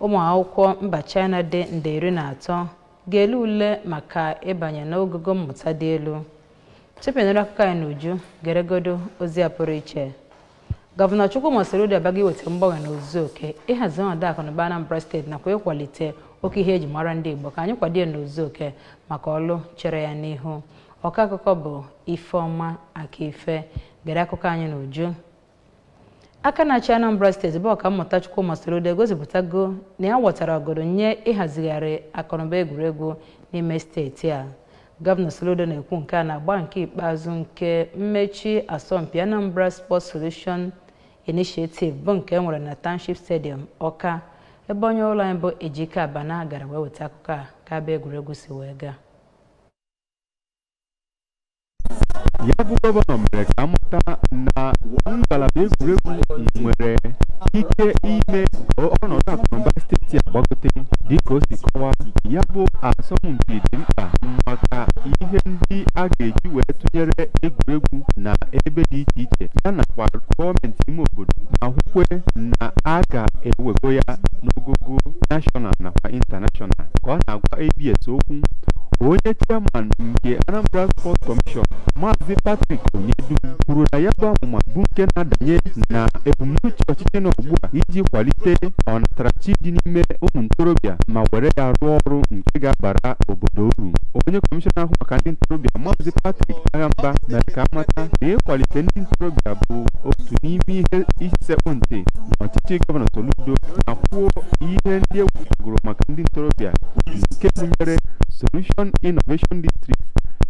ụmụ akwụkwọ mba China dị nde 13 ga-ele ule maka ịbanye n'ogogo mmụta dị elu. Tupu nụrụ akụkọ anyị n'uju, geregodo ozi a pụrụ iche. Gọvanọ Chukwuma Soludo abaghị iweta mgbanwe n'ozuzu oke ịhazi ọnọdụ akụnụba Anambra steeti nakwa ịkwalite oke ihe eji mara ndị Igbo ka anyị kwado n'ozuzu oke maka ọlụ chere ya n'ihu. Ọka akụkọ bụ Ifeọma Akife. Gere akụkọ anyị n'uju. Aka na-achị Anambra steeti bụ ọkammụta Chukwuma Soludo egosipụtago na ya wetara ọgọdọ nye ịhazigharị akụnụba egwuregwu n'ime steeti a. Gọvanọ Soludo na-ekwu nke a na-agba nke ikpeazụ nke mmechi asọmpi Anambra Sports Solution Initiative bụ nke enwere na Township Stadium Ọka, ebe onye ụlọ anyị bụ Ejike Abana gara wee weta akụkọ a ka ebe egwuregwu si wee gaa. Ya bụ gọvanọ mere ka amụta na ngalaba egwuregwu nwere ike ime ọnọdụ akụnụba steeti agbagote dịka o si kọwaa. Ya bụ asọmpi dị mkpa maka ihe ndị a ga-eji wee tụnyere egwuregwu na ebe dị iche iche ya nakwa gọọmenti ime obodo ma hụkwe na a ga-ewego ya n'ogogo national nakwa international. Ka ọ na-agwa ABS okwu, onye chairman nke Anambra Sports Commission Maazị Patrick Onyedu kwuru na ya bụ amụma bụ nke na-adanye na ebumnuche ọchịchị nọ ugbu a iji kwalite ọnatarachi dị n'ime ụmụ ntorobịa ma were ya rụọ ọrụ nke ga-abara obodo uru. Onye kọmishọna ahụ maka ndị ntorobịa Maazị Patrick Agamba mere ka amata na ịkwalite ndị ntorobịa bụ otu n'ime ihe isekpụ ntị n'ọchịchị gọvanọ Soludo ma kwuo ihe ndị ewepụtagoro maka ndị ntorobịa nke gụnyere Solution Innovation District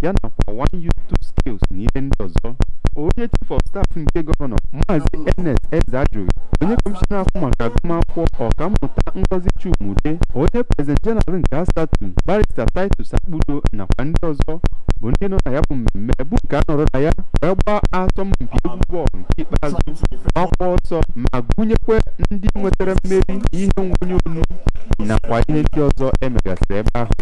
ya nakwa One Youth Two Skills na ihe ndị ọzọ. Onye Chief of Staff nke gọvanọ Maazị Ernest Ezajui, onye kọmishọna ahụ maka agụmakwụkwọ ọkammụta Ngozi Chumude, onye President General nke Asatụ Barrister Titus Akpudo nakwa ndị ọzọ bụ ndị nọ na ya bụ mmemme bụ nke a nọrọ na ya wee gbaa asọmpi egwu bọọlụ nke ikpeazụ ọkwa ọsọ ma gụnyekwe ndị nwetara mmeri ihe nwonye onu nakwa ihe ndị ọzọ emegasịrị ebe ahụ.